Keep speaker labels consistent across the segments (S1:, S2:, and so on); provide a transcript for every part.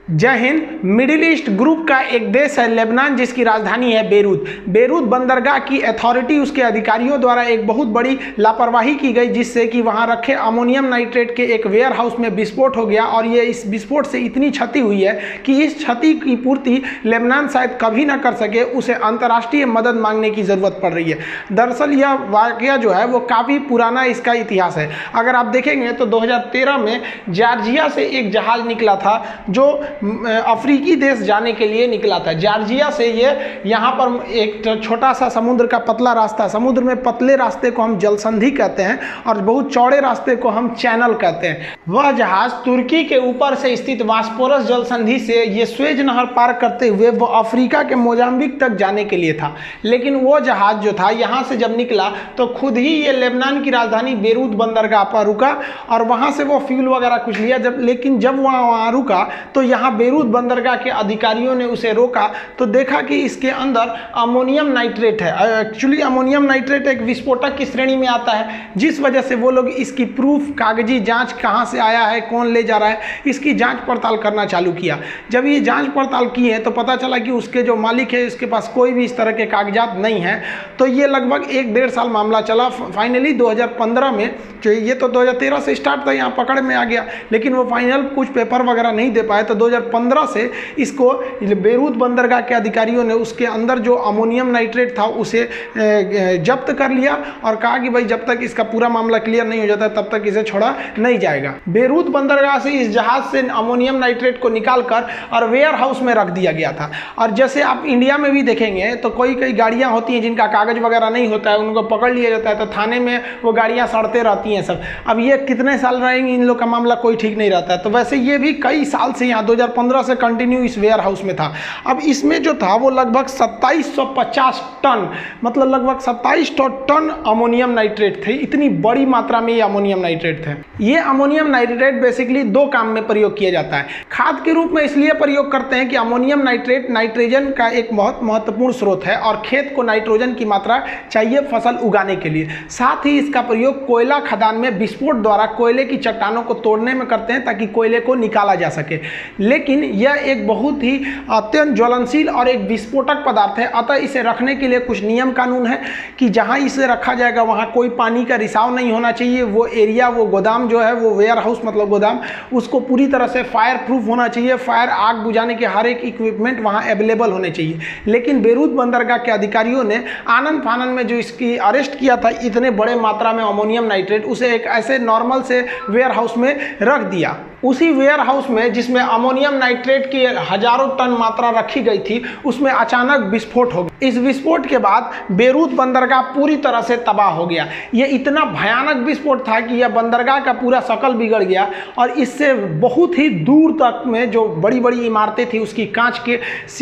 S1: जय Hind. Middle east group का एक देश है लेबनान, जिसकी राजधानी है बेरूत। बेरूत बंदरगाह की अथॉरिटी, उसके अधिकारियों द्वारा एक बहुत बड़ी लापरवाही की गई, जिससे कि वहां रखे अमोनियम नाइट्रेट के एक वेयर हाउस में विस्फोट हो गया और ये इस विस्फोट से इतनी क्षति हुई है कि इस क्षति की पूर्ति लेबनान शायद कभी ना कर सके, उसे अंतर्राष्ट्रीय मदद मांगने की ज़रूरत पड़ रही है। दरअसल यह वाकया जो है वो काफ़ी पुराना इसका इतिहास है। अगर आप देखेंगे तो 2013 में जॉर्जिया से एक जहाज़ निकला था जो अफ्रीकी देश जाने के लिए निकला था। जॉर्जिया से ये यहाँ पर एक छोटा सा समुद्र का पतला रास्ता, समुद्र में पतले रास्ते को हम जलसंधि कहते हैं और बहुत चौड़े रास्ते को हम चैनल कहते हैं। वह जहाज तुर्की के ऊपर से स्थित बॉस्फोरस जलसंधि से ये स्वेज नहर पार करते हुए वो अफ्रीका के मोजाम्बिक तक जाने के लिए था। लेकिन वो जहाज जो था यहाँ से जब निकला तो खुद ही ये लेबनान की राजधानी बेरूत बंदरगाह पर रुका और वहाँ से वो फ्यूल वगैरह कुछ लिया। लेकिन जब वहाँ रुका तो यहाँ बेरूत बंदरगाह के अधिकारियों ने उसे रोका तो देखा कि इसके अंदर अमोनियम नाइट्रेट है। एक्चुअली अमोनियम नाइट्रेट एक विस्फोटक की श्रेणी में आता है, जिस वजह से वो लोग इसकी प्रूफ, कागजी जांच कहाँ से आया है, कौन ले जा रहा है, इसकी जांच पड़ताल करना चालू किया। जब ये जांच पड़ताल की है तो पता चला कि उसके जो मालिक है इसके पास कोई भी इस तरह के कागजात नहीं है। तो ये लगभग 1-1.5 साल मामला चला। फाइनली 2015 में, ये तो 2013 से स्टार्ट था, यहाँ पकड़ में आ गया, लेकिन वो फाइनल कुछ पेपर वगैरह नहीं दे पाए। तो 2015 से इसको बेरूत बंदरगाह के अधिकारियों ने उसके अंदर जो अमोनियम नाइट्रेट था उसे जब्त कर लिया और कहा कि भाई जब तक इसका पूरा मामला क्लियर नहीं हो जाता तब तक इसे छोड़ा नहीं जाएगा। बेरूत बंदरगाह से इस जहाज से अमोनियम नाइट्रेट को निकालकर और वेयर हाउस में रख दिया गया था। और जैसे आप इंडिया में भी देखेंगे तो कई गाड़ियां होती हैं जिनका कागज वगैरह नहीं होता है, उनको पकड़ लिया जाता है तो थाने में वो गाड़ियां सड़ते रहती हैं सब। अब ये कितने साल रहेंगी, इन लोग का मामला कोई ठीक नहीं रहता है। तो वैसे ये भी कई साल से यहाँ 2015 से कंटिन्यू इस वेयर हाउस में था। अब इसमें जो था वो लगभग 2750 टन, मतलब लगभग 27 टन अमोनियम नाइट्रेट थे। इतनी बड़ी मात्रा में ये अमोनियम नाइट्रेट थे। ये अमोनियम नाइट्रेट बेसिकली 2 काम में प्रयोग किया जाता है। खाद के रूप में इसलिए प्रयोग करते हैं कि अमोनियम नाइट्रेट नाइट्रोजन का एक बहुत महत्वपूर्ण स्रोत है और खेत को नाइट्रोजन की मात्रा चाहिए फसल उगाने के लिए। साथ ही इसका प्रयोग कोयला खदान में विस्फोट द्वारा कोयले की चट्टानों को तोड़ने में करते हैं ताकि कोयले को निकाला जा सके। लेकिन यह एक बहुत ही अत्यंत ज्वलनशील और एक विस्फोटक पदार्थ है, अतः इसे रखने के लिए कुछ नियम कानून है कि जहां इसे रखा जाएगा वहां कोई पानी का रिसाव नहीं होना चाहिए। वो एरिया, वो गोदाम जो है, वो वेयर हाउस मतलब गोदाम, उसको पूरी तरह से फायर प्रूफ होना चाहिए। फायर, आग बुझाने के हर एक इक्विपमेंट वहां अवेलेबल होने चाहिए। लेकिन बेरूत बंदरगाह के अधिकारियों ने आनन फानन में जो इसकी अरेस्ट किया था इतने बड़े मात्रा में अमोनियम नाइट्रेट, उसे एक ऐसे नॉर्मल से वेयर हाउस में रख दिया। उसी वेयर हाउस में जिसमें अमोनियम नाइट्रेट की हजारों टन मात्रा रखी गई थी, उसमें अचानक विस्फोट हो गया। इस विस्फोट के बाद बेरूत बंदरगाह पूरी तरह से तबाह हो गया। यह इतना भयानक विस्फोट था कि यह बंदरगाह का पूरा शकल बिगड़ गया और इससे बहुत ही दूर तक में जो बड़ी बड़ी इमारतें थी उसकी कांच के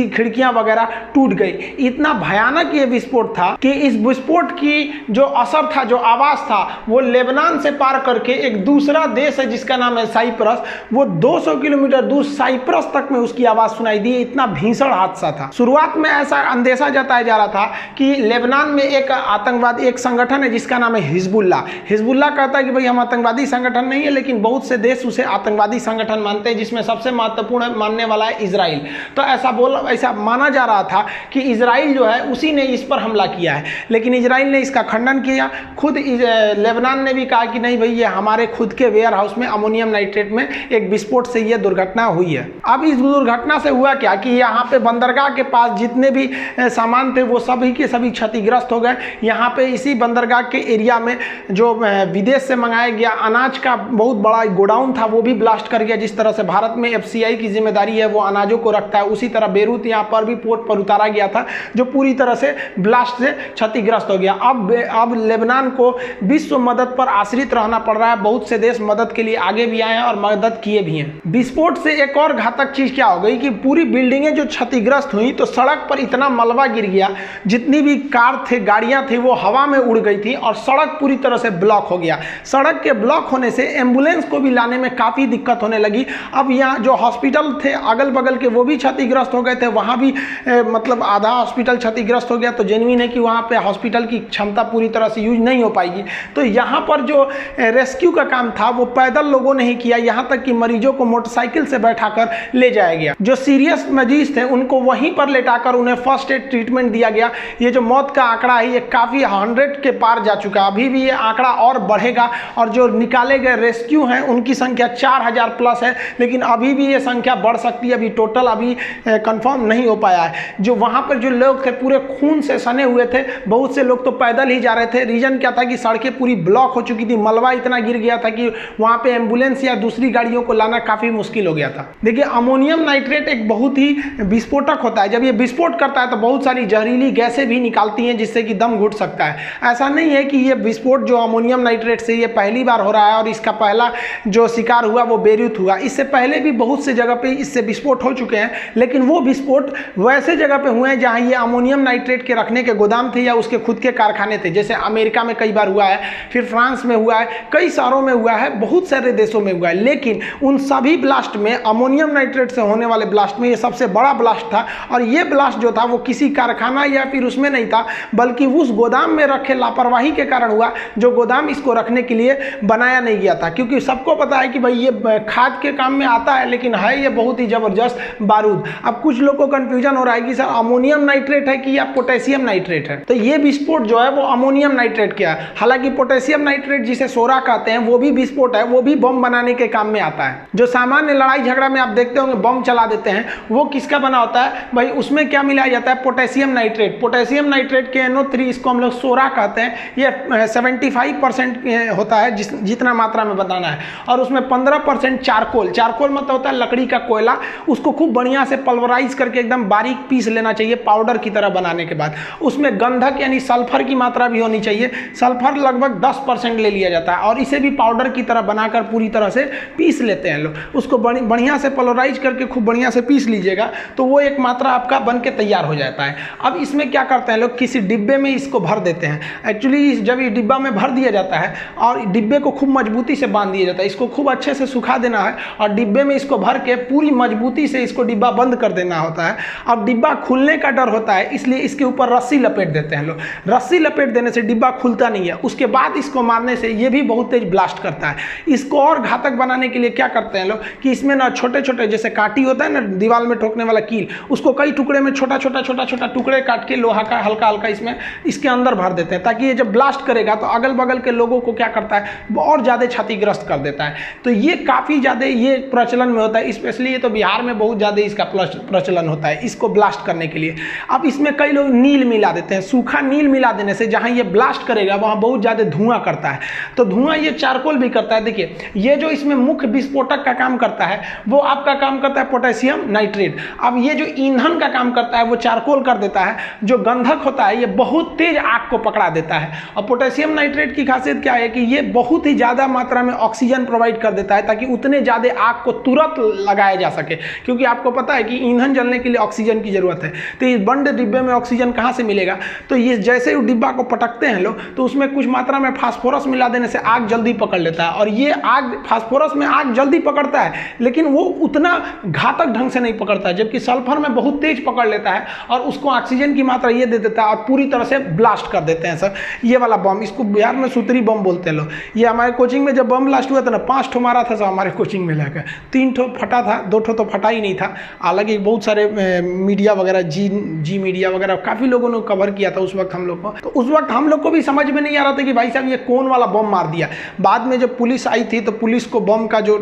S1: खिड़कियां वगैरह टूट गई। इतना भयानक ये विस्फोट था कि इस विस्फोट की जो असर था, जो आवाज था, वो लेबनान से पार करके एक दूसरा देश है जिसका नाम है साइप्रस, वो 200 किलोमीटर दूर साइप्रस तक में उसकी आवाज सुनाई दी। इतना भीषण हादसा था। शुरुआत में ऐसा अंदेशा जताया जा रहा था कि लेबनान में एक आतंकवादी, एक संगठन है जिसका नाम है हिजबुल्लाह। हिजबुल्लाह कहता है कि भाई हम आतंकवादी संगठन नहीं है, लेकिन बहुत से देश उसे आतंकवादी संगठन मानते हैं, जिसमें सबसे महत्वपूर्ण मानने वाला है इजराइल। तो ऐसा माना जा रहा था कि इजराइल जो है उसी ने इस पर हमला किया है, लेकिन इजराइल ने इसका खंडन किया। खुद लेबनान ने भी कहा कि नहीं भाई, ये हमारे खुद के वेयर हाउस में अमोनियम नाइट्रेट में एक विस्फोट से यह दुर्घटना हुई है। अब इस दुर्घटना से हुआ क्या कि यहाँ पे बंदरगाह के पास जितने भी सामान थे वो सभी के सभी क्षतिग्रस्त हो गए। यहाँ पे इसी बंदरगाह के एरिया में जो विदेश से मंगाया गया अनाज का बहुत बड़ा गोडाउन था वो भी ब्लास्ट कर गया। जिस तरह से भारत में FCI की जिम्मेदारी है, वो अनाजों को रखता है, उसी तरह बेरूत यहाँ पर भी पोर्ट पर उतारा गया था जो पूरी तरह से ब्लास्ट से क्षतिग्रस्त हो गया। अब लेबनान को विश्व मदद पर आश्रित रहना पड़ रहा है। बहुत से देश मदद के लिए आगे भी आए हैं और मदद किए भी हैं। विस्फोट से एक और घातक चीज क्या हो गई कि पूरी बिल्डिंगें जो क्षतिग्रस्त हुई तो सड़क पर इतना मलबा गिर गया, जितनी भी कार थे, गाड़ियां थी, वो हवा में उड़ गई थी और सड़क पूरी तरह से ब्लॉक हो गया। सड़क के ब्लॉक होने से एम्बुलेंस को भी लाने में काफी दिक्कत होने लगी। अब यहाँ जो हॉस्पिटल थे अगल बगल के वो भी क्षतिग्रस्त हो गए थे, वहां भी मतलब आधा हॉस्पिटल क्षतिग्रस्त हो गया। तो जेन्युइन है कि वहां पे हॉस्पिटल की क्षमता पूरी तरह से यूज नहीं हो पाएगी। तो यहाँ पर जो रेस्क्यू का काम था वो पैदल लोगों ने ही किया। यहाँ तक कि मरीजों को मोटरसाइकिल से बैठाकर ले जाया गया। जो सीरियस मरीज थे उनको वहीं पर लेटाकर उन्हें फर्स्ट एड ट्रीटमेंट दिया गया। ये जो मौत का आंकड़ा है ये काफ़ी 100 के पार जा चुका है। अभी भी ये आंकड़ा और बढ़ेगा और जो निकाले गए रेस्क्यू हैं उनकी संख्या 4000 प्लस है, लेकिन अभी भी ये संख्या बढ़ सकती है। अभी टोटल अभी कंफर्म नहीं हो पाया है। जो वहाँ पर जो लोग थे पूरे खून से सने हुए थे, बहुत से लोग तो पैदल ही जा रहे थे। रीजन क्या था कि सड़कें पूरी ब्लॉक हो चुकी थी, मलबा इतना गिर गया था कि वहाँ पे एम्बुलेंस या दूसरी गाड़ियों को लाना काफ़ी मुश्किल हो गया था। देखिए, अमोनियम नाइट्रेट एक बहुत ही विस्फोटक होता है। जब ये विस्फोट करता है तो बहुत सारी जहरीली गैसें भी निकालती हैं जिससे कि दम घुट सकता है। ऐसा नहीं है कि ये विस्फोट जो अमोनियम नाइट्रेट से ये पहली बार हो रहा है और इसका पहला जो शिकार हुआ वो बेरूत हुआ। इससे पहले भी बहुत से जगह पे इससे विस्फोट हो चुके हैं, लेकिन वो विस्फोट वैसे जगह पे हुए हैं जहां ये अमोनियम नाइट्रेट के रखने के गोदाम थे या उसके खुद के कारखाने थे। जैसे अमेरिका में कई बार हुआ है, फिर फ्रांस में हुआ है, कई शहरों में हुआ है, बहुत सारे देशों में हुआ है। लेकिन उन सभी ब्लास्ट में अमोनियम नाइट्रेट से होने वाले ब्लास्ट में ये सबसे बड़ा ब्लास्ट था। और ये ब्लास्ट जो था वो किसी कारखाना या फिर उसमें नहीं था, बल्कि उस गोदाम में रखे लापरवाही के कारण हुआ, जो गोदाम इसको रखने के लिए बनाया नहीं गया था। क्योंकि सबको पता है कि भाई ये खाद के काम में आता है, लेकिन है ये बहुत ही जबरदस्त बारूद। अब कुछ लोग को कंफ्यूजन हो रहा है कि सर अमोनियम नाइट्रेट है कि या पोटेशियम नाइट्रेट है। तो ये विस्फोट जो है वो अमोनियम नाइट्रेट का है। हालांकि पोटेशियम नाइट्रेट जिसे सोरा कहते हैं वो भी विस्फोट है, वो भी बम बनाने के काम में आता है। जो सामान्य लड़ाई झगड़ा में आप देखते होंगे बम चला देते हैं, वो किसका बना होता है भाई? उसमें क्या मिलाया जाता है? Potassium nitrate. पोटेशियम नाइट्रेट के NO3, इसको हम लोग सोरा कहते हैं। ये 75% होता है जितना मात्रा में बनाना है, और उसमें 15% चारकोल। चारकोल मतलब होता है लकड़ी का कोयला। उसको खूब बढ़िया से पल्वराइज करके एकदम बारीक पीस लेना चाहिए पाउडर की तरह बनाने के बाद। उसमें गंधक यानी सल्फर की मात्रा भी होनी चाहिए। सल्फर लगभग 10% ले लिया जाता है और इसे भी पाउडर की तरह बनाकर पूरी तरह से पीस लेते हैं लोग। उसको बढ़िया से पल्वराइज करके खूब बढ़िया से पीस लीजिएगा तो वो एक मात्रा आपका बन के तैयार हो जाता है। अब इसमें क्या करते हैं लोग, किसी डिब्बे में इसको भर देते हैं। एक्चुअली जब ये डिब्बा में भर दिया जाता है और डिब्बे को खूब मजबूती से बांध दिया जाता है, इसको खूब अच्छे से सुखा देना है और डिब्बे में इसको भर के पूरी मजबूती से इसको डिब्बा बंद कर देना होता है। अब डिब्बा खुलने का डर होता है, इसलिए इसके ऊपर रस्सी लपेट देते हैं लोग। रस्सी लपेट देने से डिब्बा खुलता नहीं है। उसके बाद इसको मारने से ये भी बहुत तेज ब्लास्ट करता है। इसको और घातक बनाने के लिए क्या करते हैं लोग कि इसमें ना छोटे छोटे जैसे कांटी होता है ना दीवार में ठोकने वाला कील, उसको कई टुकड़े में छोटा छोटा टुकड़े काट के लोहा का हल्का हल्का इसमें इसके अंदर भर देते हैं, ताकि ये जब ब्लास्ट करेगा तो अगल बगल के लोगों को क्या करता है और ज़्यादा क्षतिग्रस्त कर देता है। तो ये काफ़ी ज़्यादा ये प्रचलन में होता है, स्पेशली ये तो बिहार में बहुत ज़्यादा इसका प्रचलन होता है इसको ब्लास्ट करने के लिए। अब इसमें कई लोग नील मिला देते हैं। सूखा नील मिला देने से जहाँ ये ब्लास्ट करेगा वहाँ बहुत ज़्यादा धुआं करता है। तो धुआं ये चारकोल भी करता है। देखिए, ये जो इसमें मुख्य विस्फोटक का काम करता है वो आपका काम करता है पोटेशियम नाइट्रेट। अब ये जो ईंधन का काम करता है वो चारकोल कर देता है। जो गंधक होता है ये बहुत तेज आग को पकड़ा देता है। और पोटेशियम नाइट्रेट की खासियत क्या है कि ये बहुत ही ज़्यादा मात्रा में ऑक्सीजन प्रोवाइड कर देता है, ताकि उतने ज़्यादा आग को तुरंत लगाया जा सके। क्योंकि आपको पता है कि ईंधन जलने के लिए ऑक्सीजन की ज़रूरत है। तो इस बंद डिब्बे में ऑक्सीजन कहाँ से मिलेगा? तो ये जैसे ही डिब्बा को पटकते हैं लोग तो उसमें कुछ मात्रा में फास्फोरस मिला देने से आग जल्दी पकड़ लेता है। और ये आग फास्फोरस में आग जल्दी पकड़ता है, लेकिन वो उतना घातक ढंग से नहीं पकड़ता है, जबकि सल्फर में बहुत तेज पकड़ लेता है और उसको ऑक्सीजन की मात्रा ये दे देता है और पूरी तरह से ब्लास्ट कर देते हैं। सर ये वाला बम, इसको बिहार में सुतरी बम बोलते हैं लोग। ये हमारे कोचिंग में जब बम ब्लास्ट हुआ था ना 5 ठो मारा था सब हमारे कोचिंग में लेकर। 3 ठो फटा था, 2 ठो तो फटा ही नहीं था। हालांकि बहुत सारे मीडिया वगैरह जी मीडिया वगैरह काफ़ी लोगों ने कवर किया था उस वक्त हम लोग को। तो उस वक्त हम लोग को भी समझ में नहीं आ रहा था कि भाई साहब ये कौन वाला बम मार दिया। बाद में जब पुलिस आई थी तो पुलिस को बम का जो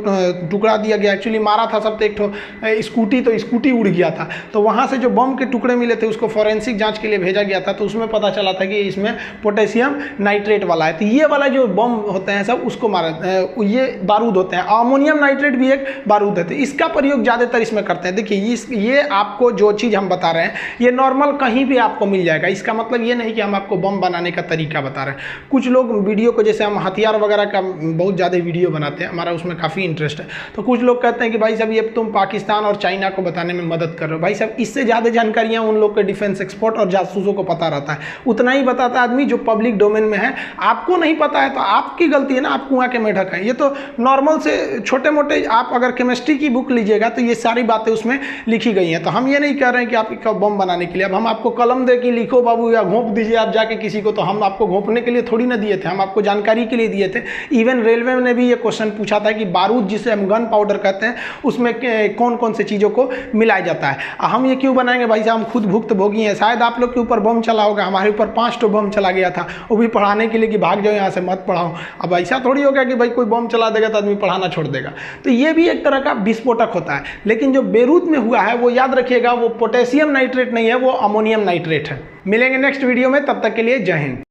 S1: टुकड़ा दिया गया, एक्चुअली मारा था सब तो एक ठो स्कूटी, तो स्कूटी उड़ गया था। तो वहाँ से जो बम के टुकड़े मिले थे उसको फॉरेंसिक जांच के लिए भेजा गया था। तो उसमें पता चला था कि इसमें पोटेशियम नाइट्रेट वाला है। तो ये वाला जो बम होते हैं सब उसको मारा, ये बारूद होते हैं। अमोनियम नाइट्रेट भी एक बारूद है। तो इसका प्रयोग ज़्यादातर इसमें करते हैं। देखिए ये आपको जो चीज़ हम बता रहे हैं ये नॉर्मल कहीं भी आपको मिल जाएगा। इसका मतलब ये नहीं कि हम आपको बम बनाने का तरीका बता रहे हैं। कुछ लोग वीडियो को, जैसे हम हथियार वगैरह का बहुत ज़्यादा वीडियो बनाते हैं, हमारा उसमें काफ़ी इंटरेस्ट है, तो कुछ लोग कहते हैं कि भाई साहब ये तुम पाकिस्तान और चाइना को बताने में मदद कर रहे हो। भाई साहब इससे ज़्यादा जानकारियाँ उन लोग के डिफेंस एक्सपर्ट और जासूसों को पता रहता है। उतना ही बताता आदमी जो पब्लिक डोमेन में है। आपको नहीं पता है तो आपकी गलती है ना, आप कुआं के मेढक हैं। ये तो नॉर्मल से छोटे मोटे, आप अगर केमिस्ट्री की बुक लीजिएगा तो ये सारी बातें उसमें लिखी गई हैं। तो हम ये नहीं कह रहे हैं कि आपको बम बनाने के लिए। अब हम आपको कलम दे कि लिखो बाबू या घोंप दीजिए आप जाके किसी को, तो हम आपको घोंपने के लिए थोड़ी ना दिए थे, हम आपको जानकारी के लिए दिए थे। इवन रेलवे ने भी ये क्वेश्चन पूछा था कि बारूद जिसे हम गन पाउडर कहते हैं, उसमें कौन कौन से चीज़ों को मिलाया जाता है। हम ये क्यों बनाएंगे भाई साहब, हम खुद भुक्तभोगी हैं। शायद आप लोग के ऊपर बम चला होगा, हमारे ऊपर 5 तो बम चला गया था, वो भी पढ़ाने के लिए कि भाग जाओ यहाँ से, मत पढ़ाओ। अब ऐसा थोड़ी होगा कि भाई कोई बम चला देगा तो आदमी पढ़ाना छोड़ देगा। तो ये भी एक तरह का विस्फोटक होता है। लेकिन जो बेरूत में हुआ है वो याद रखिएगा, वो पोटेशियम नाइट्रेट नहीं है, वो अमोनियम नाइट्रेट है। मिलेंगे नेक्स्ट वीडियो में, तब तक के लिए जय हिंद।